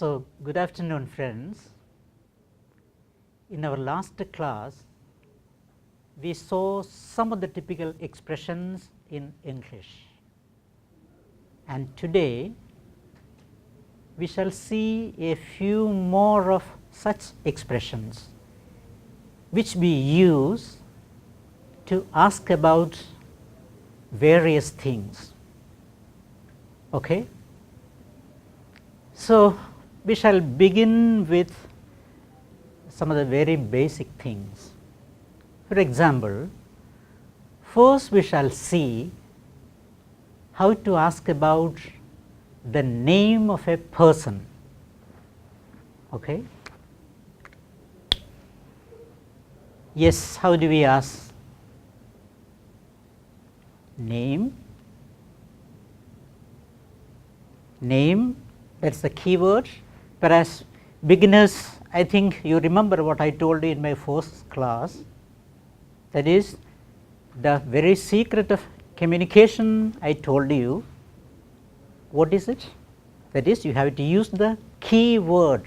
So, good afternoon friends. In our last class, we saw some of the typical expressions in English, and today we shall see a few more of such expressions which we use to ask about various things. Okay? So, we shall begin with some of the very basic things. For example, first we shall see how to ask about the name of a person. Okay? Yes, how do we ask? Name, that is the key word. Whereas beginners, I think you remember what I told you in my first class, that is the very secret of communication. I told you, what is it? That is, you have to use the key word.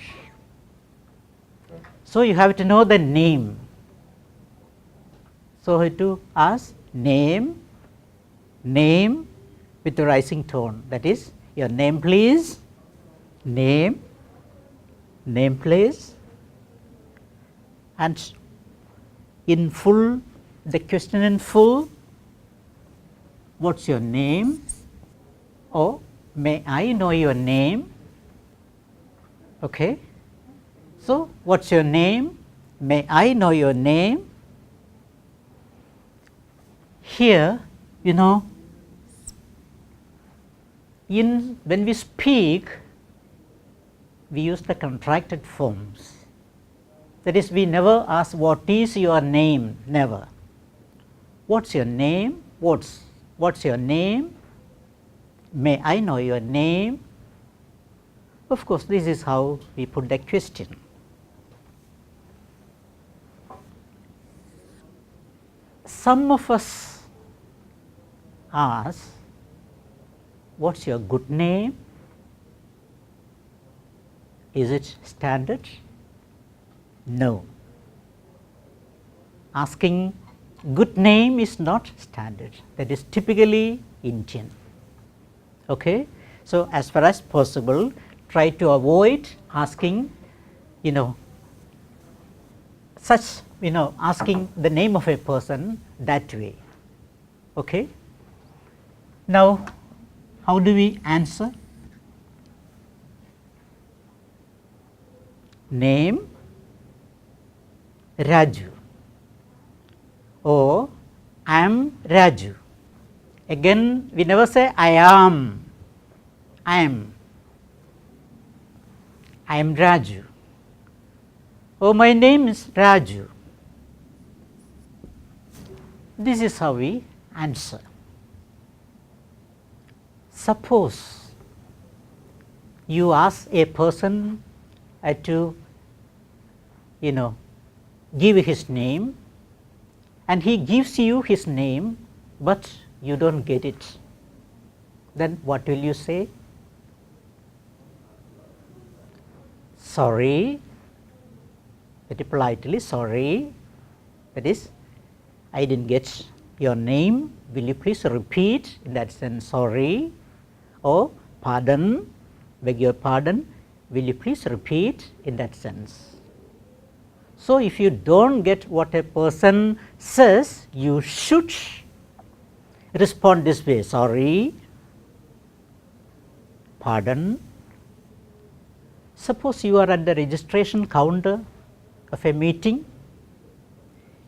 So, you have to know the name. So, you have to ask name with the rising tone, that is your name please, name please, and in full, the question in full, what is your name, or may I know your name? Okay. So, what is your name? May I know your name? Here, you know, when we speak, we use the contracted forms. That is, we never ask what is your name, never. What's your name? What's your name? May I know your name? Of course, this is how we put the question. Some of us ask, what's your good name? Is it standard? No. Asking good name is not standard. That is typically Indian. Okay? So, as far as possible, try to avoid asking, asking the name of a person that way. Okay? Now, how do we answer? Name Raju, or I am Raju. Again, we never say I am Raju. Oh, my name is Raju. This is how we answer. Suppose you ask a person to give his name, and he gives you his name, but you do not get it. Then what will you say? Sorry, very politely, sorry, that is, I did not get your name, will you please repeat? In that sense, sorry, or pardon, beg your pardon, will you please repeat? In that sense. So, if you do not get what a person says, you should respond this way, sorry, pardon. Suppose you are at the registration counter of a meeting,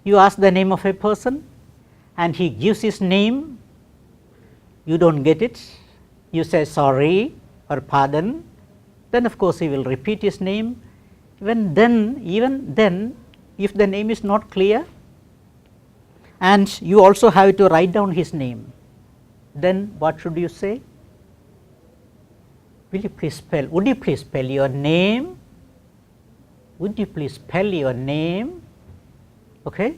you ask the name of a person and he gives his name, you do not get it, you say sorry or pardon, then of course he will repeat his name. Even then, if the name is not clear and you also have to write down his name, then what should you say? Will you please spell, would you please spell your name? Would you please spell your name? Okay.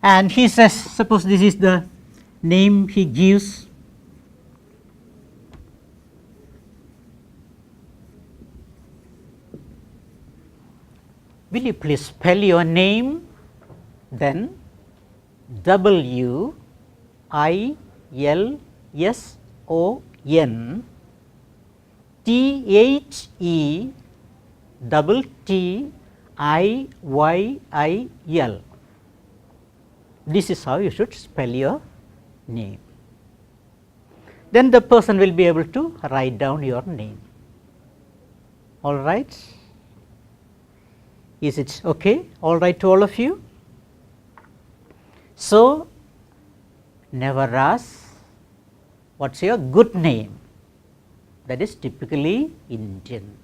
And he says, suppose this is the name he gives, will you please spell your name? Then WILSONTTIYIL. This is how you should spell your name. Then the person will be able to write down your name. All right? Is it okay? All right to all of you? So, never ask what's your good name. That is typically Indian.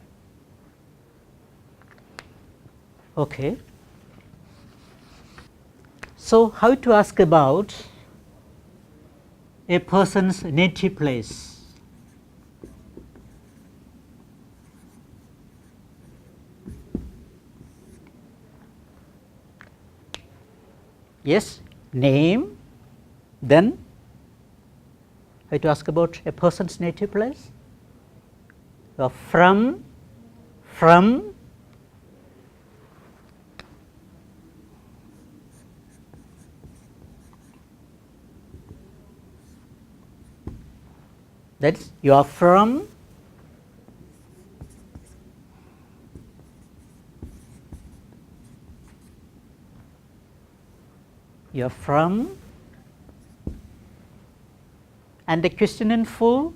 Okay. So, how to ask about a person's native place? Yes, name, then how to ask about a person's native place? From, that is you are from, you are from, and the question in full,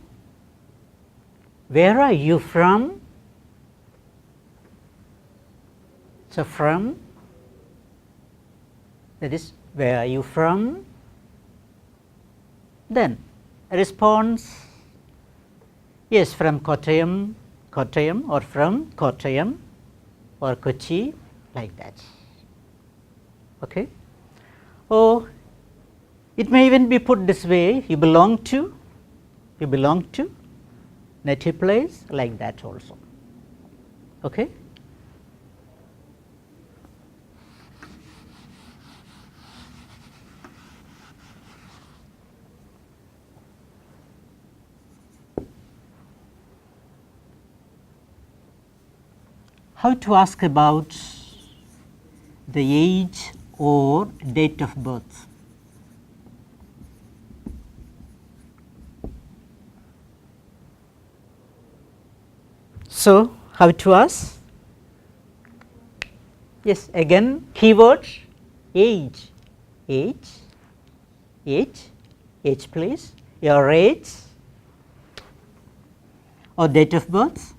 where are you from? So, from, that is where are you from? Then response, yes, from Kottayam or from Kottayam or Kochi, like that. Okay. Or it may even be put this way, you belong to native place, like that also. Okay. How to ask about the age or date of birth? So, how to ask? Yes, again keyword age, please, your age or date of birth.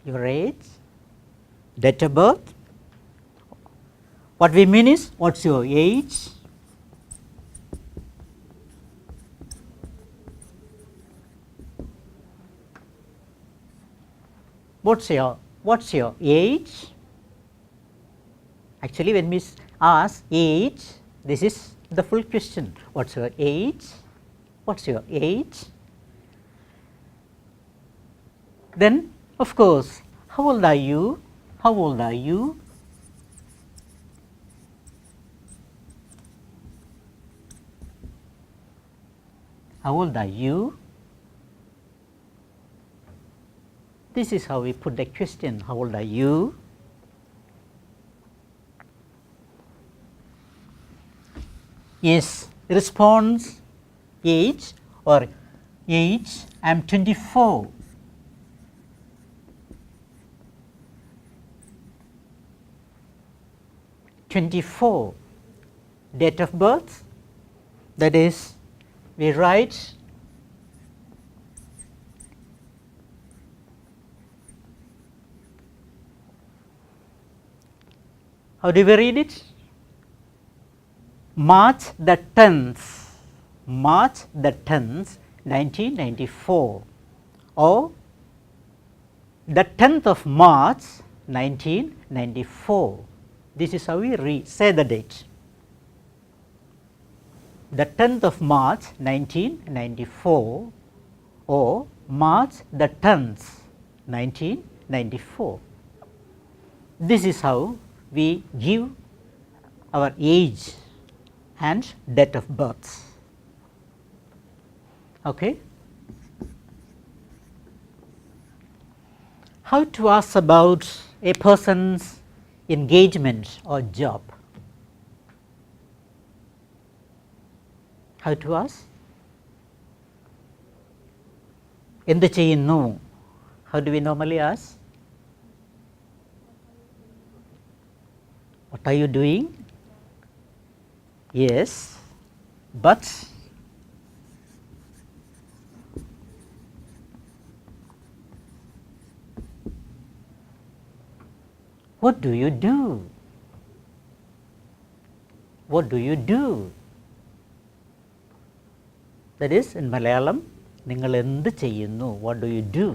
Your age, date of birth. What we mean is, what's your age? What's your age? Actually, when we ask age, this is the full question. What's your age? What's your age? Then, of course, how old are you? How old are you? How old are you? This is how we put the question, how old are you? Yes, response age or age, I am 24. Date of birth, that is we write how do we read it? March the 10th, 1994, or the 10th of March 1994. This is how we say the date. The 10th of March 1994 or March the 10th 1994. This is how we give our age and date of birth. Okay. How to ask about a person's engagement or job? How to ask? എന്ത് ചെയ്യുന്നു? How do we normally ask? What are you doing? Yes, but what do you do? What do you do? That is, in Malayalam, നിങ്ങൾ എന്ത് ചെയ്യുന്നു? What do you do?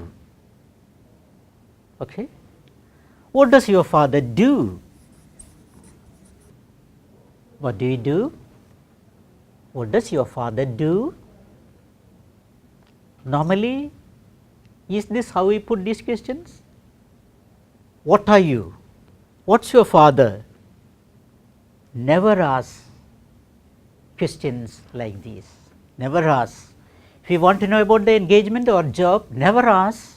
Okay. What does your father do? What do you do? What does your father do? Normally, is this how we put these questions? What are you? What's your father? Never ask questions like these. Never ask. If you want to know about the engagement or job, never ask.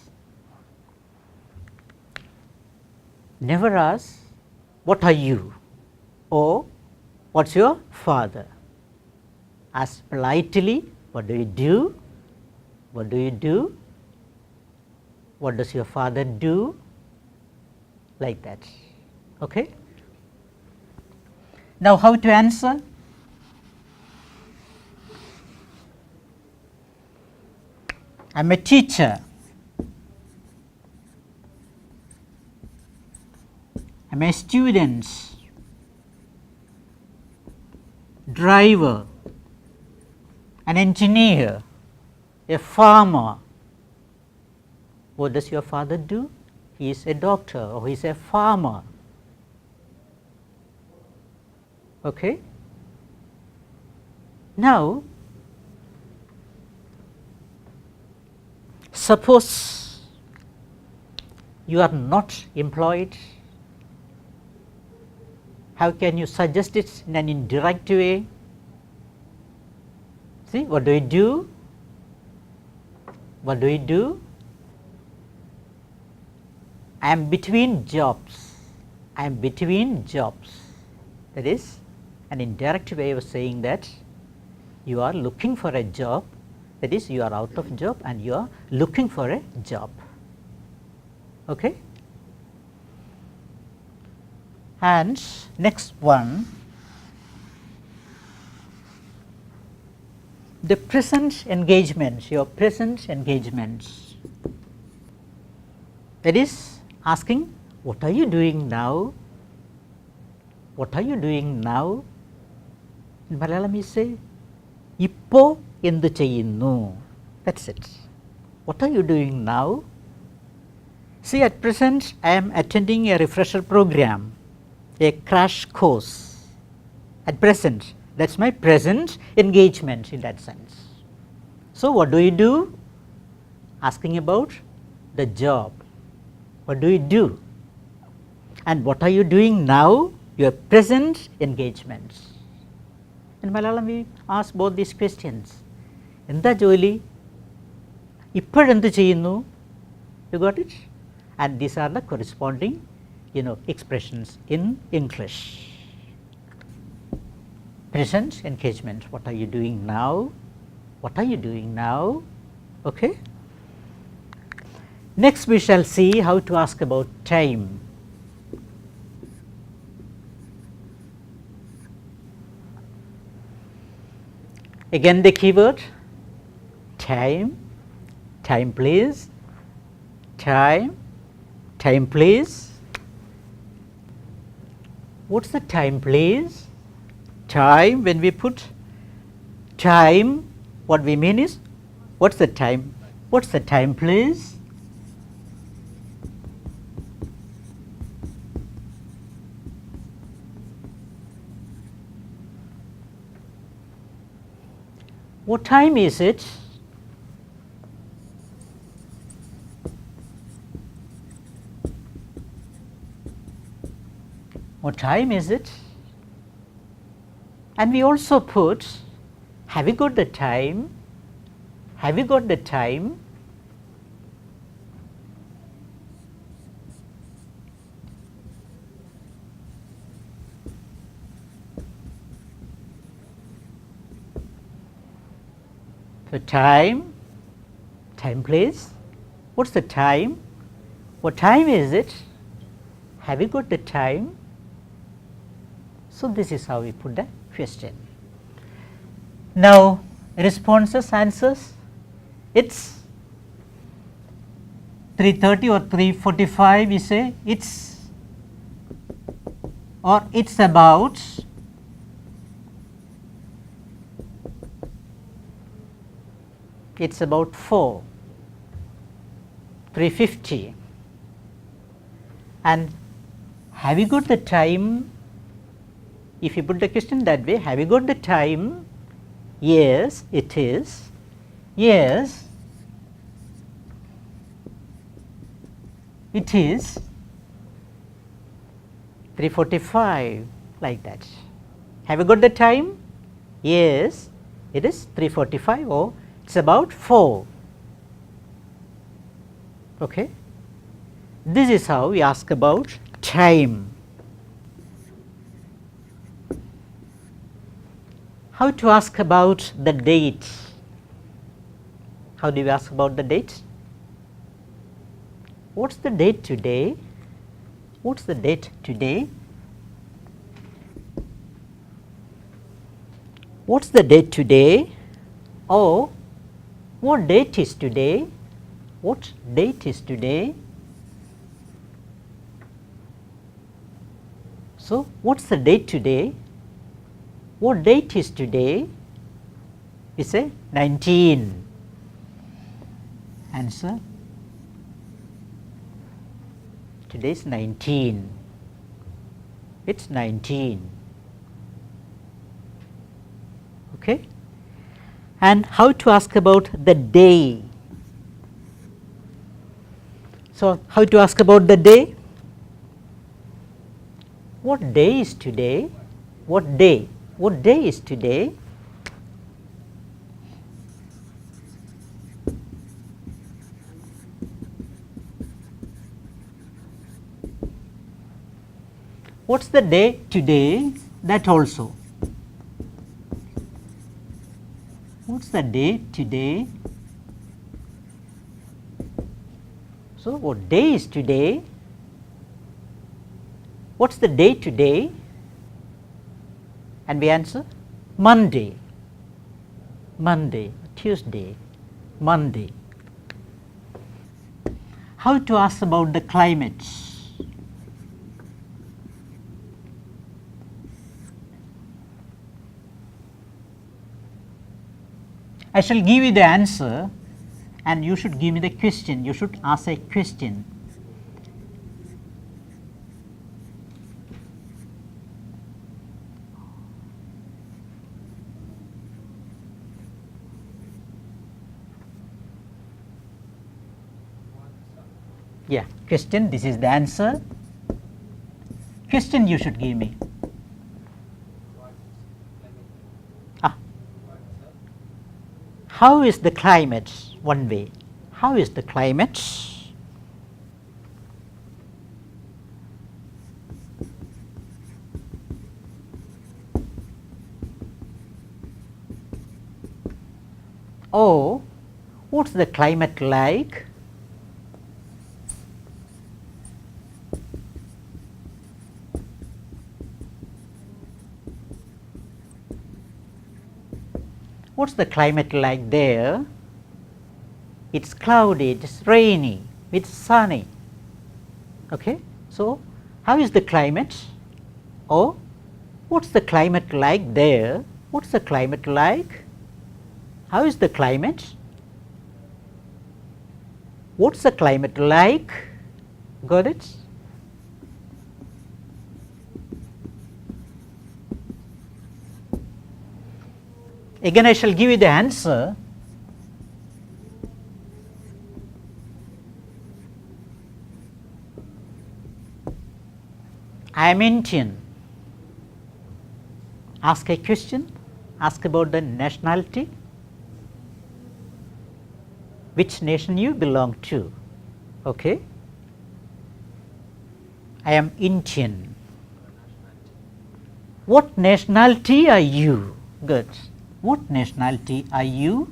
Never ask, what are you? Or what's your father? Ask politely, what do you do? What do you do? What does your father do? Like that. Okay. Now, how to answer? I am a teacher. I am a student, driver, an engineer, a farmer. What does your father do? He is a doctor or he is a farmer. Okay. Now, suppose you are not employed. How can you suggest it in an indirect way? See, what do you do? What do you do? I am between jobs. I am between jobs. That is an indirect way of saying that you are looking for a job. That is, you are out of job and you are looking for a job. Okay. And next one, the present engagement, your present engagements. That is asking, what are you doing now? What are you doing now? In Malayalam we say, Ippo endu cheyyunnu. That's it. What are you doing now? See, at present I am attending a refresher program, a crash course. At present, that's my present engagement in that sense. So, what do you do? Asking about the job. What do you do? And what are you doing now? Your present engagements. In Malayalam we ask both these questions. Endha joli? Ipporendu cheyyunnu? You got it? And these are the corresponding, expressions in English. Present engagement. What are you doing now? What are you doing now? Okay. Next we shall see how to ask about time. Again the keyword time. Time please. Time. Time please. What's the time please? Time, when we put time, what we mean is, what's the time? What's the time please? What time is it? What time is it? And we also put, have you got the time? Have you got the time? So time, time please. What's the time? What time is it? Have you got the time? So this is how we put the question. Now responses, answers. It's 3:30 or 3:45, we say it's, or it's about, it's about 4, 3:50. And have you got the time? If you put the question that way, have you got the time? Yes, it is. Yes, it is 3:45, like that. Have you got the time? Yes, it is 3:45, or it's about 4. Okay. This is how we ask about time. How to ask about the date? How do we ask about the date? What's the date today? What's the date today? What's the date today? Or what date is today? What date is today? So what's the date today? What date is today? We say 19. Answer, today is 19. It's 19. Okay. And how to ask about the day? So how to ask about the day? What day is today? What day? What day is today? What's the day today? That also. What's the day today? So what day is today? What's the day today? And we answer Monday, Monday, Tuesday, Monday. How to ask about the climate? I shall give you the answer and you should give me the question. You should ask a question. Yeah, question, this is the answer. Question you should give me. How is the climate? One way. How is the climate? Or what's the climate like? What's the climate like there? It's cloudy, it's rainy, it's sunny. Okay. So how is the climate? Or what's the climate like there? What's the climate like? How is the climate? What's the climate like? Got it? Again I shall give you the answer. I am Indian. ask a question, ask about the nationality, which nation you belong to. Okay. I am Indian. What nationality are you? Good. What nationality are you?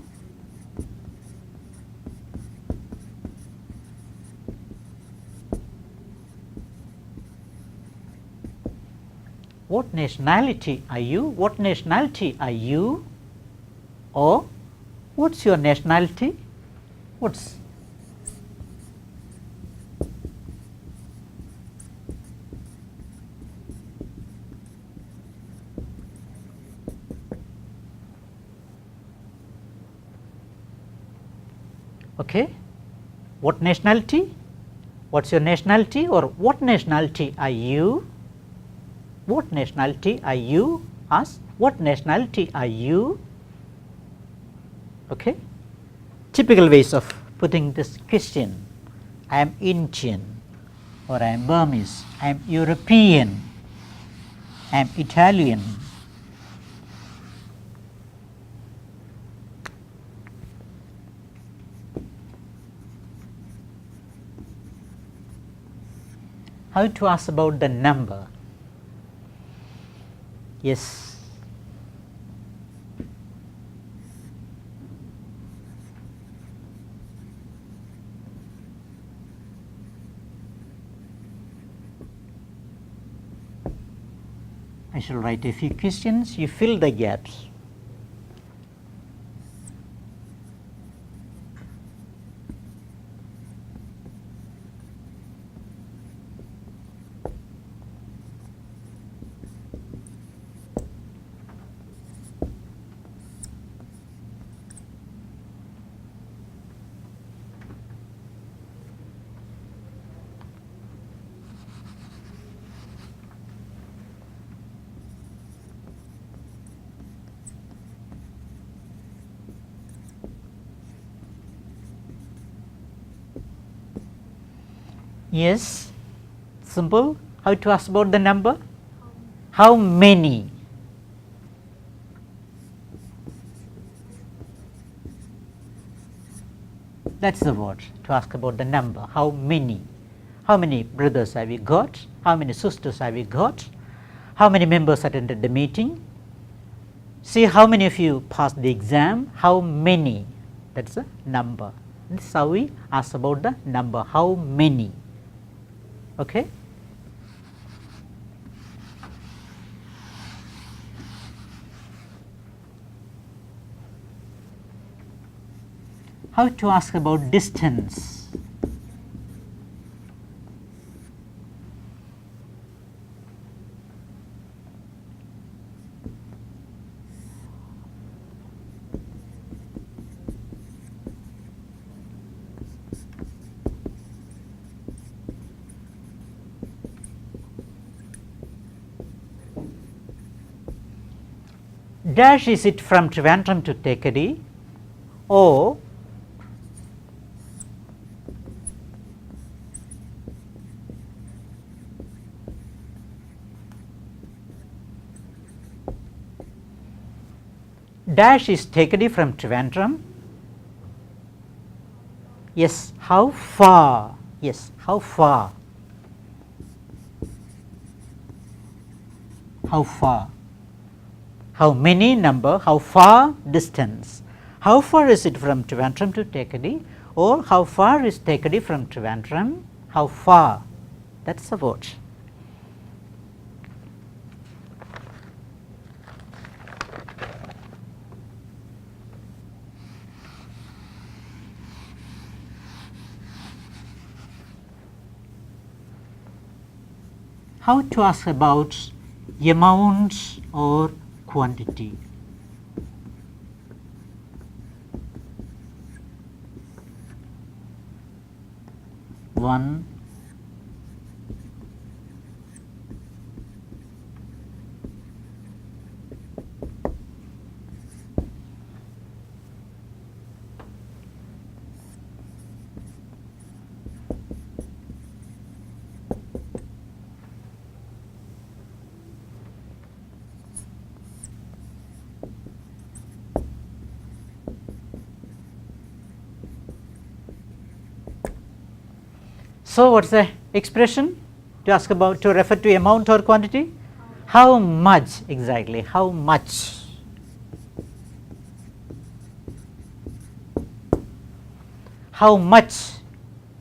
What nationality are you? What nationality are you? Or what's your nationality? What's okay? What nationality? What's your nationality? Or what nationality are you? What nationality are you? Ask what nationality are you? Okay. Typical ways of putting this question. I am Indian, or I am Burmese, I am European, I am Italian. How to ask about the number? Yes. I shall write a few questions, you fill the gaps. Yes, simple. How to ask about the number? How many? That's the word to ask about the number. How many? How many brothers have we got? How many sisters have we got? How many members attended the meeting? See how many of you passed the exam? How many? That's a number. This is how we ask about the number. How many? Okay. How to ask about distance? Dash is it from Trivandrum to Tekadi, or dash is Tekadi from Trivandrum. Yes, how far? Yes, how far? How far? How many number? How far distance? How far is it from Trivandrum to Tekadi, or how far is Tekadi from Trivandrum? How far? That's the word. How to ask about amount or quantity? One, So, what is the expression to ask about, to refer to amount or quantity? How much exactly? How much? How much?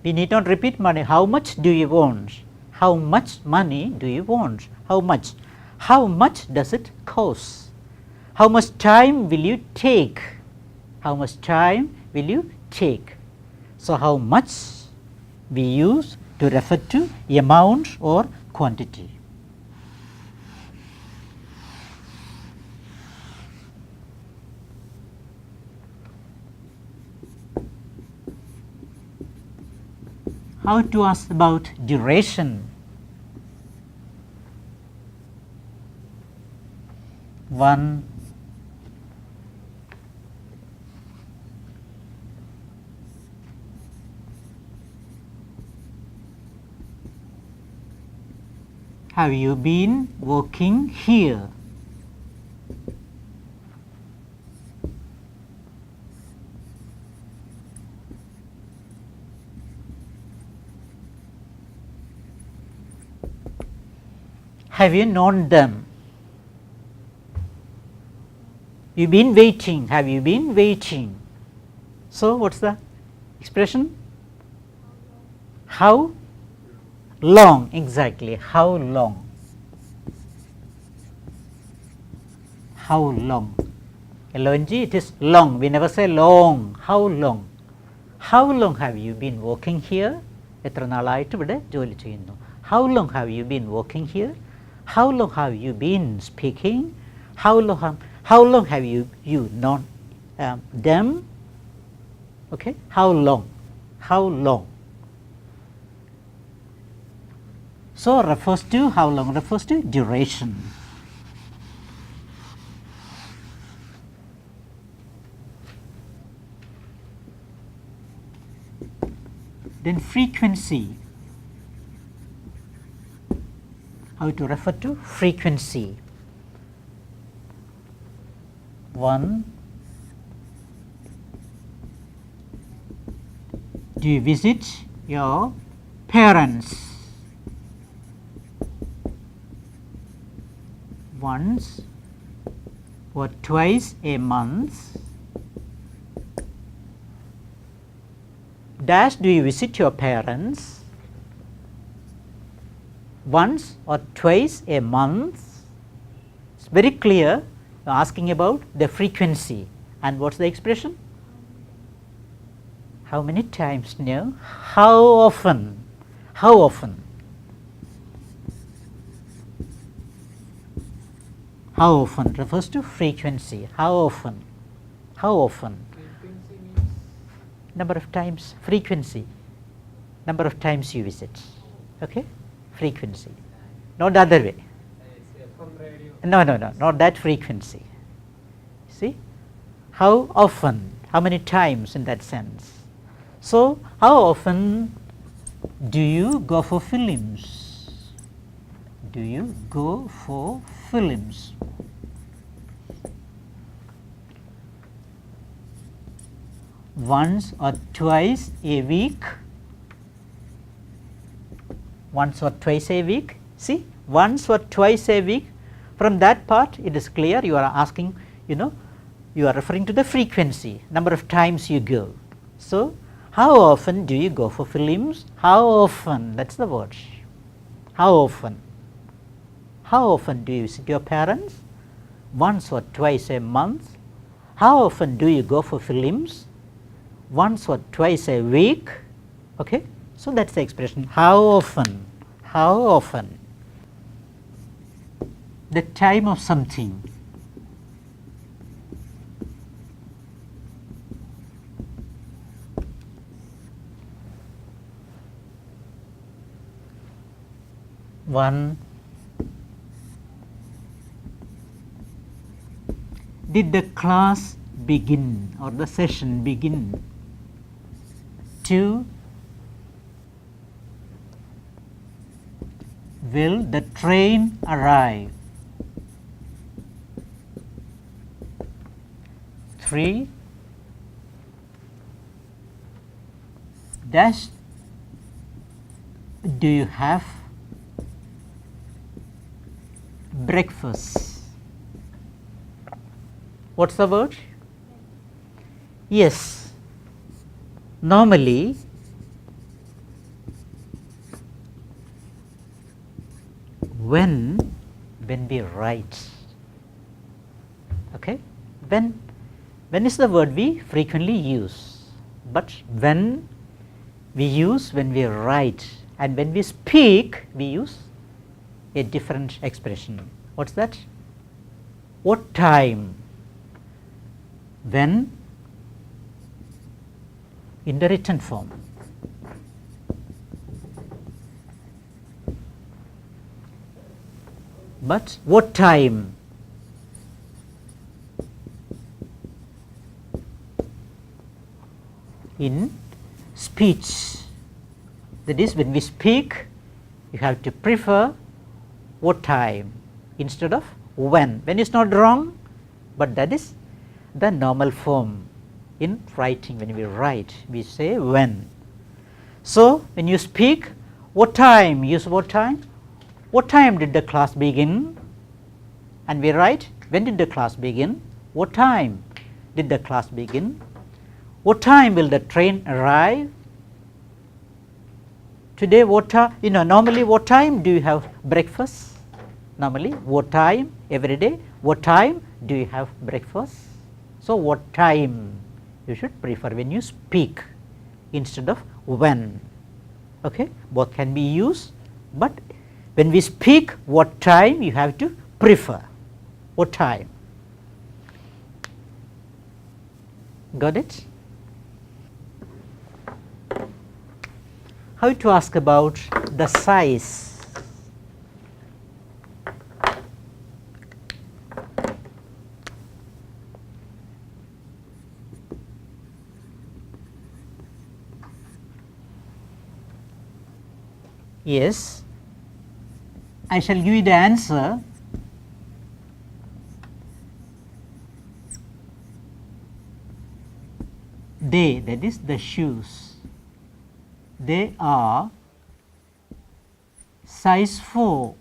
We need not repeat money. How much do you want? How much money do you want? How much? How much does it cost? How much time will you take? How much time will you take? So, how much we use to refer to amount or quantity. How to ask about duration? 1, have you been working here? Have you known them? You been waiting. Have you been waiting? So, what is the expression? How long exactly? How long? How long? LONG, it is long. We never say long. How long? How long have you been working here? എത്ര നാളായിട്ട് ഇവിടെ ജോലി ചെയ്യുന്നു? How long have you been working here? How long have you been speaking? How long have you known them? Okay, how long? How long? So, refers to, how long refers to duration. Then frequency. How to refer to frequency? 1, do you visit your parents once or twice a month? Dash, do you visit your parents once or twice a month? It's very clear, asking about the frequency. And what's the expression? How many times? No. How often? How often? How often refers to frequency. How often? How often? Frequency means Number of times. Frequency, number of times you visit. Okay, frequency, not the other way. FM radio. No, not that frequency. See, how often, how many times in that sense. So, how often do you go for films? Do you go for films? Once or twice a week? Once or twice a week? See, once or twice a week. From that part it is clear you are asking, you are referring to the frequency, number of times you go. So, how often do you go for films? How often, that is the word. How often? How often do you visit your parents? Once or twice a month. How often do you go for films? Once or twice a week. Okay, so that's the expression. How often? How often? The time of something. One, did the class begin or the session begin? 2, will the train arrive? 3, dash do you have breakfast? What's the word? Yes, normally when we write, okay, when is the word we frequently use, but when we use when we write, and when we speak we use a different expression. What's that? What time? When in the written form. But what time? In speech. That is, when we speak, you have to prefer what time instead of when. When is not wrong, but that is the normal form. In writing, when we write, we say when. So, when you speak, what time? Use what time? What time did the class begin? And we write, when did the class begin? What time did the class begin? What time will the train arrive? Today, what time? Normally, what time do you have breakfast? Normally, what time? Every day, what time do you have breakfast? So, what time you should prefer when you speak instead of when. Okay, both can be used, but when we speak what time, you have to prefer what time. Got it? How to ask about the size? Yes, I shall give you the answer. They, that is the shoes, they are size 4.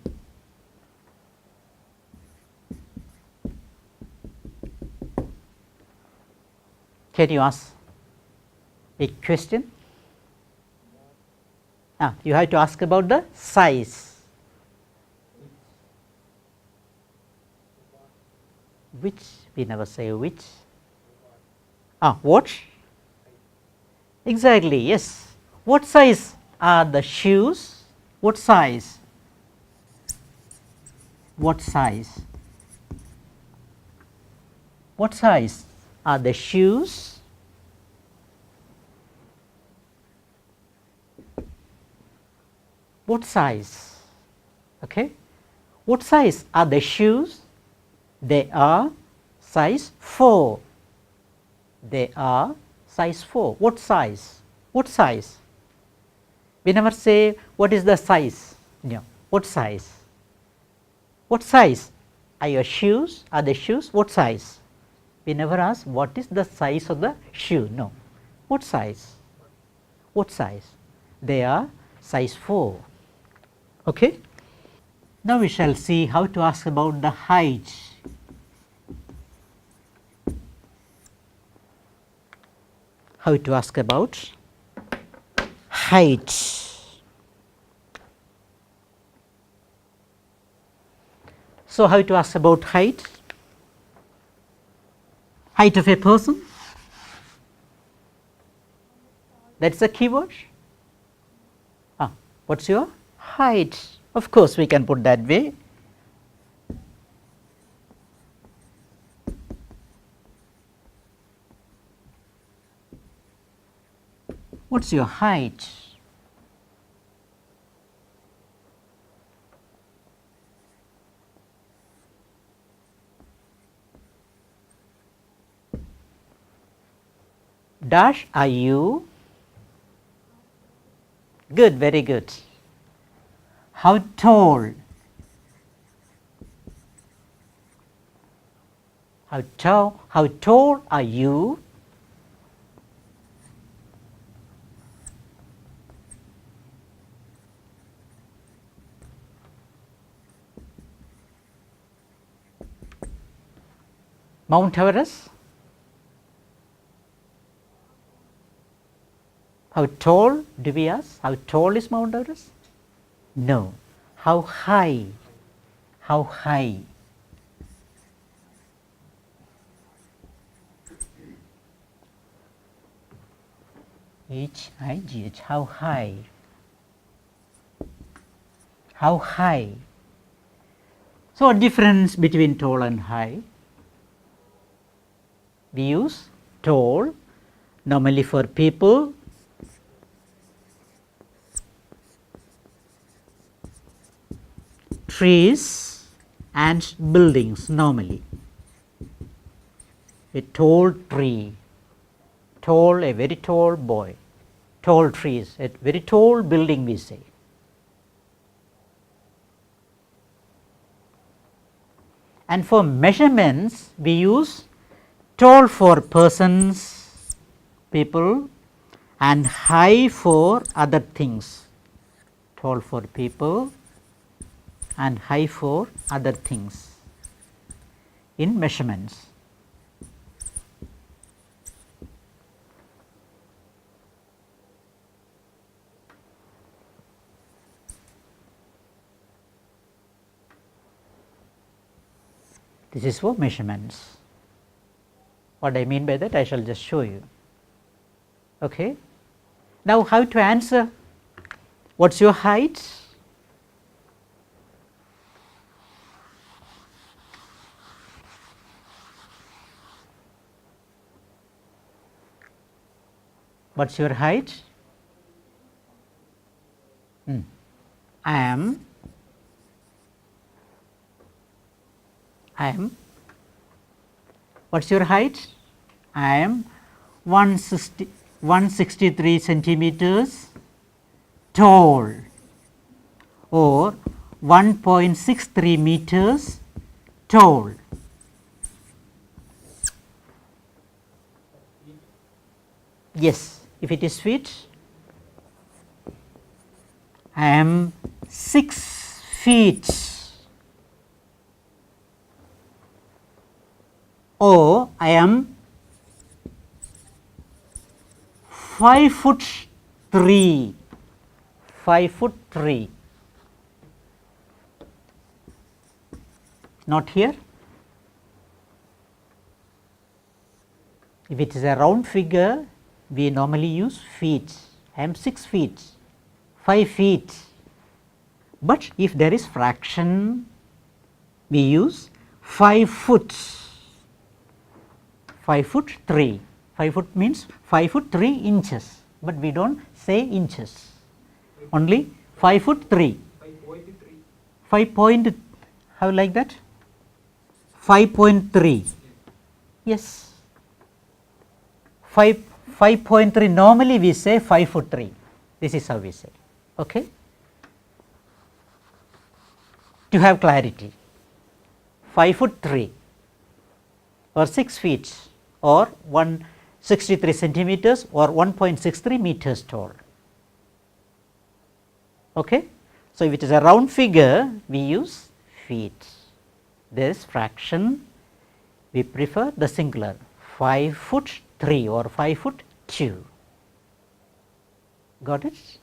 Can you ask a question? You have to ask about the size. Which? We never say which. What? Exactly, yes. What size are the shoes? What size? What size? What size are the shoes? What size? Okay. What size are the shoes? They are size 4. They are size 4. What size? What size? We never say what is the size. No. What size? What size are your shoes? Are the shoes? What size? We never ask what is the size of the shoe. No. What size? What size? They are size 4. Okay. Now we shall see how to ask about the height. How to ask about height. So, how to ask about height? Height of a person? That is the keyword. What's your height? Of course, we can put that way. What's your height? Dash are you? Good, very good. How tall? How tall are you? Mount Everest? How tall do we ask? How tall is Mount Everest? No. How high? How high? H-I-G-H. How high? How high? So, what difference between tall and high? We use tall normally for people, trees and buildings normally. A tall tree, tall, a very tall boy, tall trees, a very tall building we say. And for measurements we use tall for persons, people, and high for other things. Tall for people and high for other things in measurements. This is for measurements. What I mean by that I shall just show you. Okay. Now, how to answer? What's your height? What's your height? I am what's your height? I am 163 centimeters tall or 1.63 meters tall. Yes, if it is feet, I am 6 feet or I am 5'3", 5'3". Not here. If it is a round figure, we normally use feet. I am 6 feet, 5 feet. But if there is fraction, we use 5 foot, 5'3". 5 foot means 5'3" inches, but we don't say inches, only 5'3". 5 how like that? 5.3. Yes, 5.3. Normally we say 5'3". This is how we say. Okay. To have clarity, 5'3" or 6 feet or 163 centimeters or 1.63 meters tall. Okay. So, if it is a round figure, we use feet. This fraction we prefer the singular 5'3" or 5'2". Got it?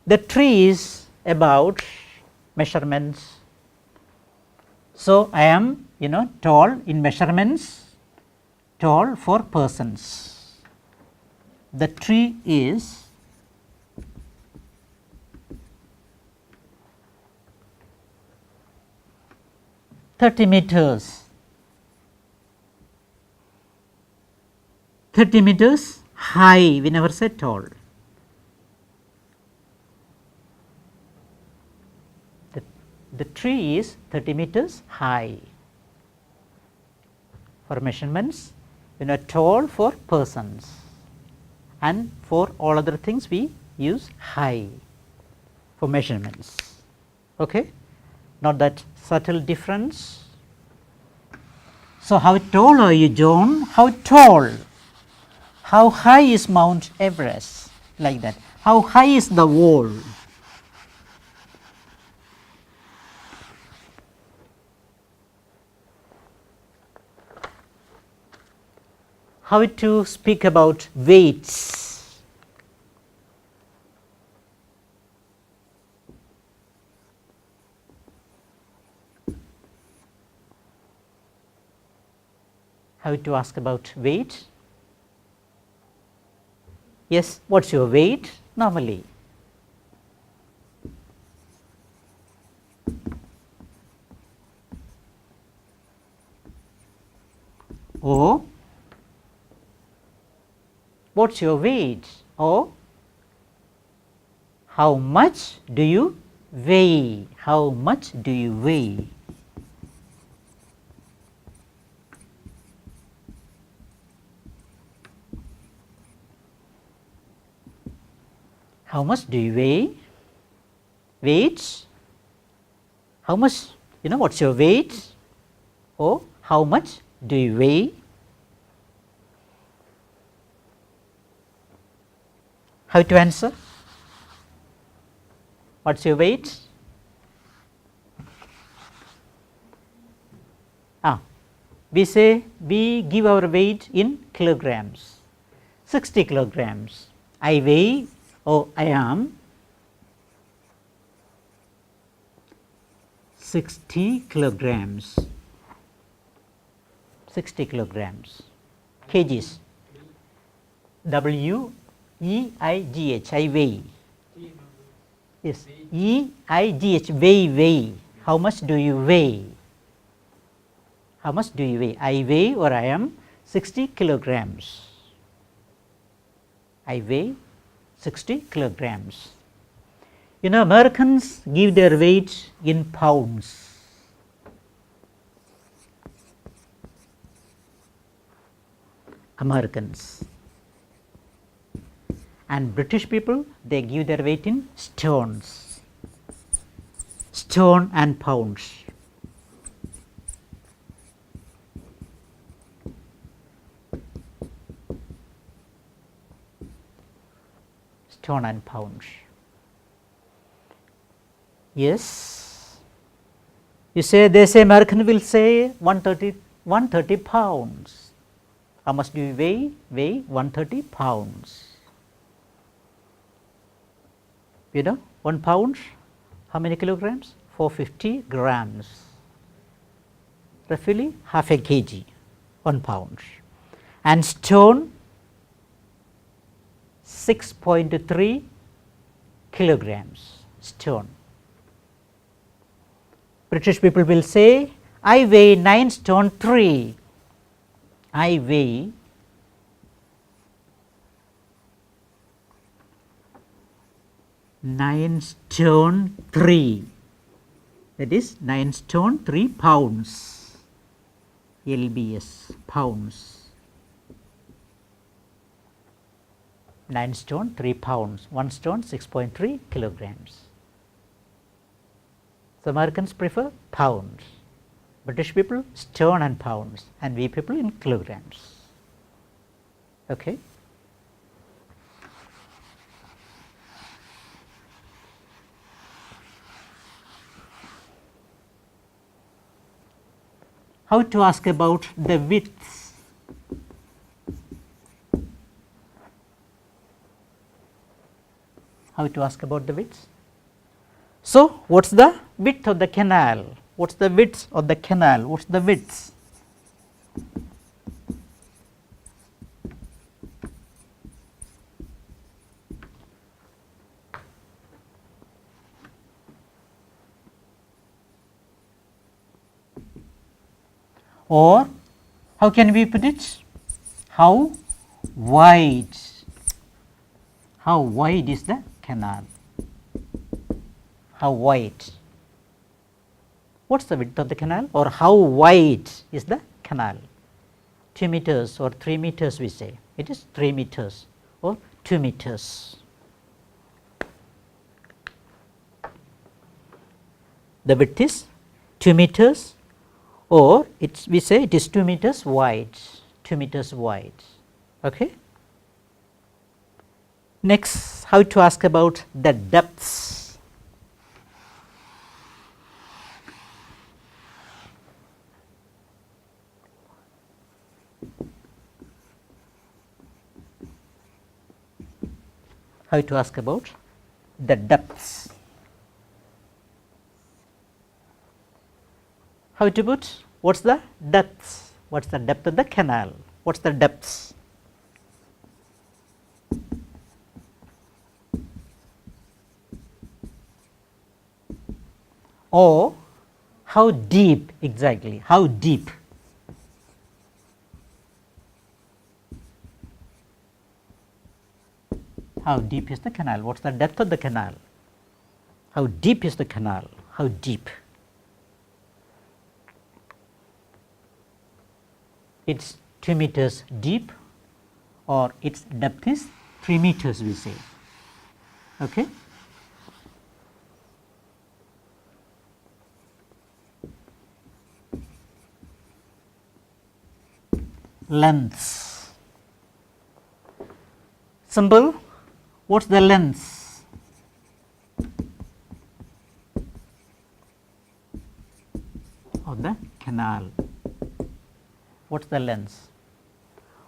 The tree is about measurements. So, I am tall in measurements, tall for persons. The tree is 30 meters. 30 meters high, we never said tall. The tree is 30 meters high. For measurements, tall for persons, and for all other things we use high for measurements. Okay? Not that subtle difference. So, how tall are you, John? How tall? How high is Mount Everest? Like that. How high is the wall? how to speak about weights. How to ask about weight? Yes, what's your weight normally? Or what's your weight? Or how much do you weigh? How much do you weigh? How much do you weigh? Weight? How much, what's your weight? Or how much do you weigh? How to answer? What's your weight? We say we give our weight in kilograms. 60 kilograms. I weigh, or I am 60 kilograms. 60 kilograms. Kgs. W-E-I-G-H. I weigh. Yes. E-I-G-H. Weigh. How much do you weigh? How much do you weigh? I weigh, or I am 60 kilograms. I weigh 60 kilograms. Americans give their weight in pounds. Americans. And British people, they give their weight in stones. Stone and pounds. Stone and pounds. Yes. They say American will say 130 pounds. How much do you weigh? Weigh 130 pounds. 1 pound, how many kilograms? 450 grams. Roughly half a kg, 1 pound. And stone, 6.3 kilograms. Stone. British people will say, I weigh 9 stone 3. I weigh 9 stone 3. That is 9 stone 3 pounds. LBS, pounds. 9 stone 3 pounds. 1 stone 6.3 kilograms. So Americans prefer pounds. British people stone and pounds, and we people in kilograms. Okay. How to ask about the width? How to ask about the width? So, what's the width of the canal? What's the width of the canal? What's the width? Or how can we put it? How wide? How wide is the canal? How wide? What's the width of the canal, or how wide is the canal? 2 meters or 3 meters we say. It is 3 meters or 2 meters. The width is 2 meters, or we say it is 2 meters wide. 2 meters wide. Okay. Next, how to ask about the depths? how to ask about the depths. How to put what is the depths, what is the depth of the canal, what is the depths. Or how deep exactly, how deep. How deep is the canal, what is the depth of the canal, how deep is the canal, how deep. It is 2 meters deep or its depth is 3 meters we say. Okay. Lengths. Simple. What is the length? Of the canal. What is the length?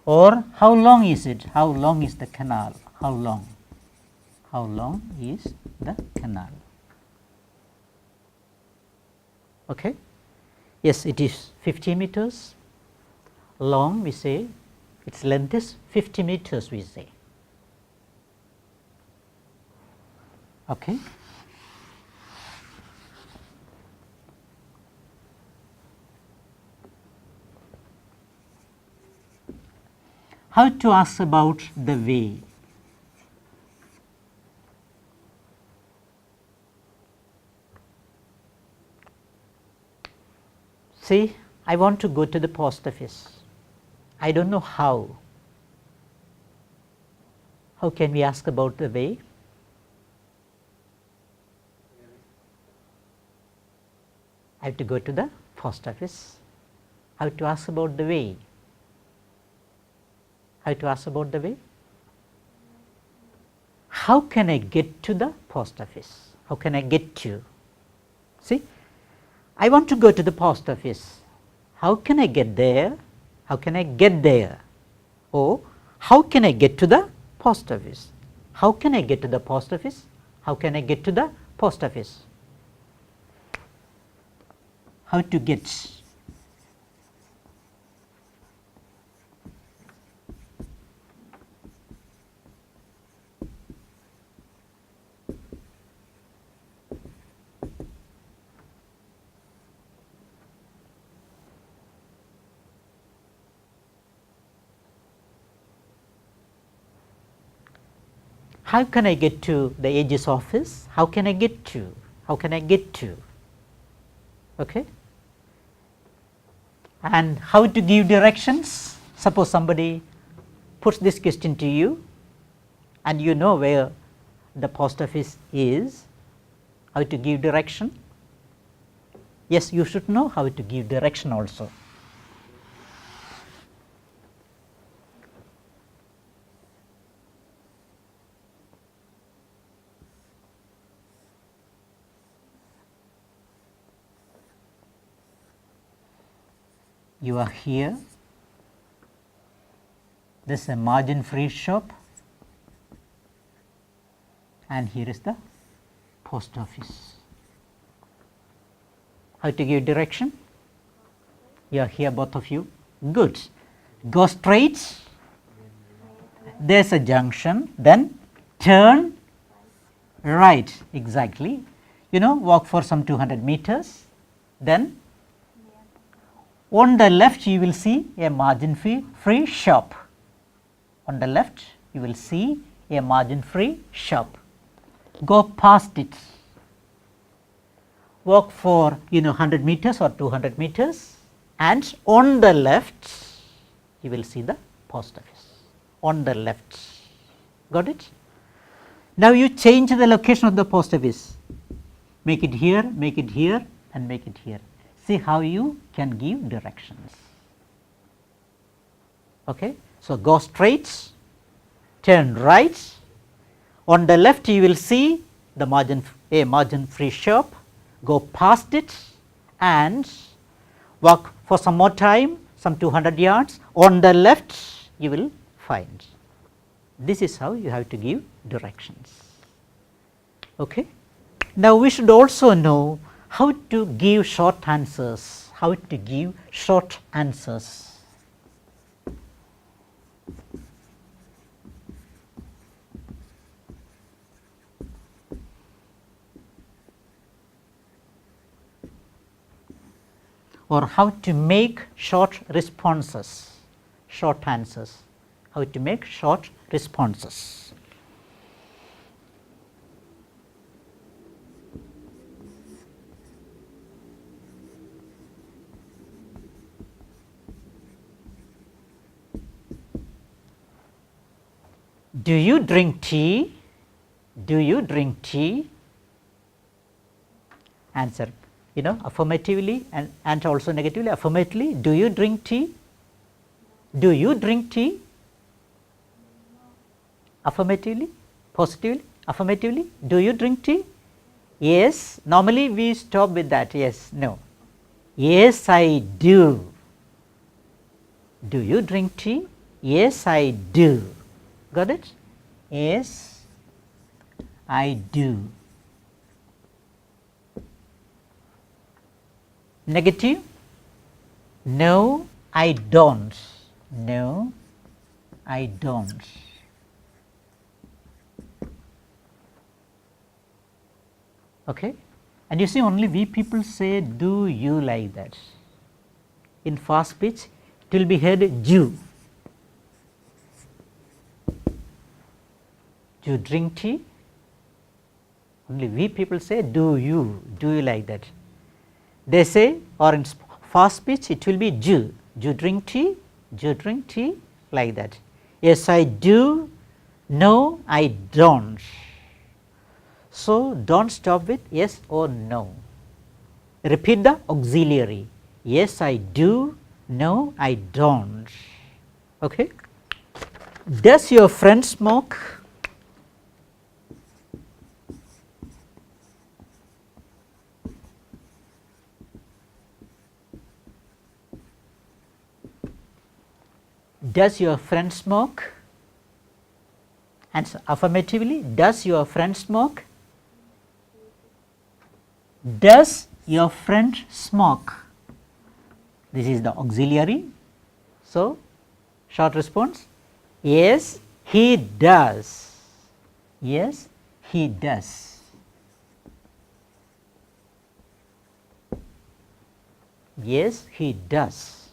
Or how long is it? How long is the canal? How long? How long is the canal? Okay. Yes, it is 50 meters long we say, its length is 50 meters we say. Okay. How to ask about the way? See, I want to go to the post office. I don't know how. How can we ask about the way? I have to go to the post office. How to ask about the way? How to ask about the way? How can I get to the post office? How can I get to? See, I want to go to the post office. How can I get there? How can I get there? Or how can I get to the post office? How can I get to the post office? How can I get to the post office? How to get? How can I get to the AG's office? How can I get to? How can I get to? Okay. And how to give directions? Suppose somebody puts this question to you and you know where the post office is. How to give direction? Yes, you should know how to give direction also. You are here, this is a margin free shop and here is the post office. How to give direction? You are here both of you, good. Go straight, there is a junction, then turn right, exactly. You know, walk for some 200 meters, then on the left you will see a margin free shop. On the left you will see a margin free shop. Go past it. Walk for 100 meters or 200 meters and on the left you will see the post office. On the left. Got it? Now you change the location of the post office. Make it here and make it here. See how you can give directions. Okay. So, go straight, turn right, on the left you will see the margin free shop, go past it and walk for some more time, some 200 yards, on the left you will find. This is how you have to give directions. Okay. Now, we should also know how to give short answers, how to give short answers. Or how to make short responses, short answers, how to make short responses. Do you drink tea? Do you drink tea? Answer, affirmatively and also negatively. Affirmatively, do you drink tea? Do you drink tea? Affirmatively, positively, affirmatively, do you drink tea? Yes, normally we stop with that, yes, no. Yes, I do. Do you drink tea? Yes, I do. Got it? Yes, I do. Negative? No, I don't. No, I don't. Okay. And you see, only we people say do you like that. In fast speech, it will be heard you. Do you drink tea? Only we people say do you like that. They say, or in fast speech it will be do you drink tea, do you drink tea, like that. Yes, I do. No, I don't. So, don't stop with yes or no. Repeat the auxiliary. Yes, I do. No, I don't. Okay. Does your friend smoke? Does your friend smoke? Answer affirmatively. Does your friend smoke? Does your friend smoke? This is the auxiliary. So, short response. Yes, he does. Yes, he does. Yes, he does.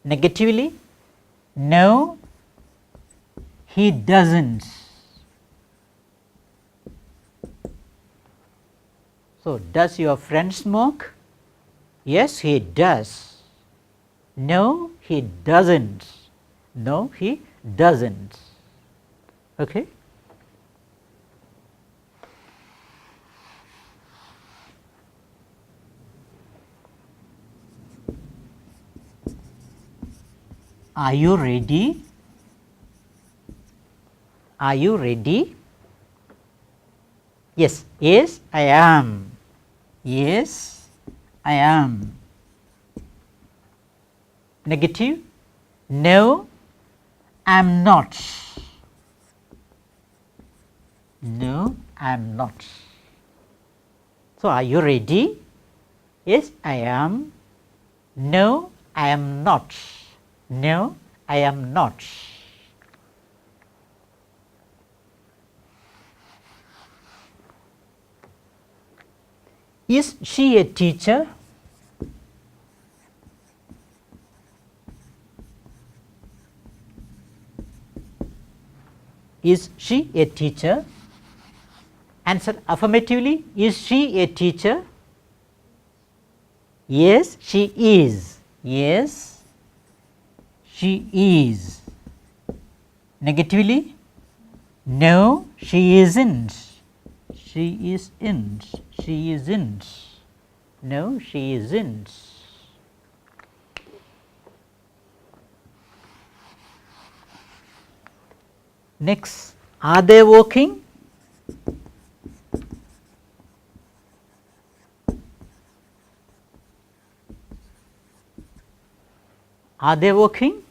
Negatively. No, he doesn't. So, does your friend smoke? Yes, he does. No, he doesn't. No, he doesn't. Okay. Are you ready? Are you ready? Yes, yes, I am. Yes, I am. Negative. No, I am not. No, I am not. So, are you ready? Yes, I am. No, I am not. No, I am not. Is she a teacher? Is she a teacher? Answer affirmatively. Is she a teacher? Yes, she is. Yes, she is. Negatively. No, she isn't. She isn't. She isn't. No, she isn't. Next, are they working? Are they working?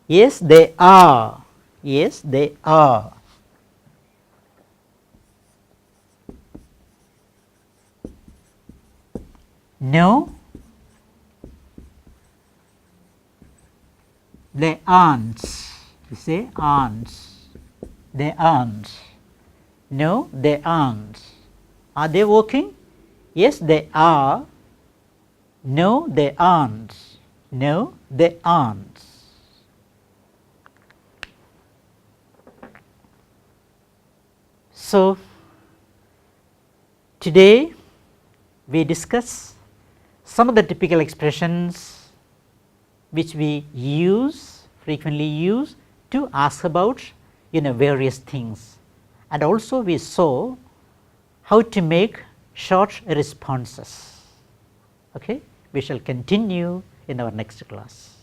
Yes, they are. Yes, they are. No, they aren't. You say aren't. They aren't. No, they aren't. Are they working? Yes, they are. No, they aren't. No, they aren't. So, today we discuss some of the typical expressions which we frequently use to ask about various things, and also we saw how to make short responses. Okay? We shall continue in our next class.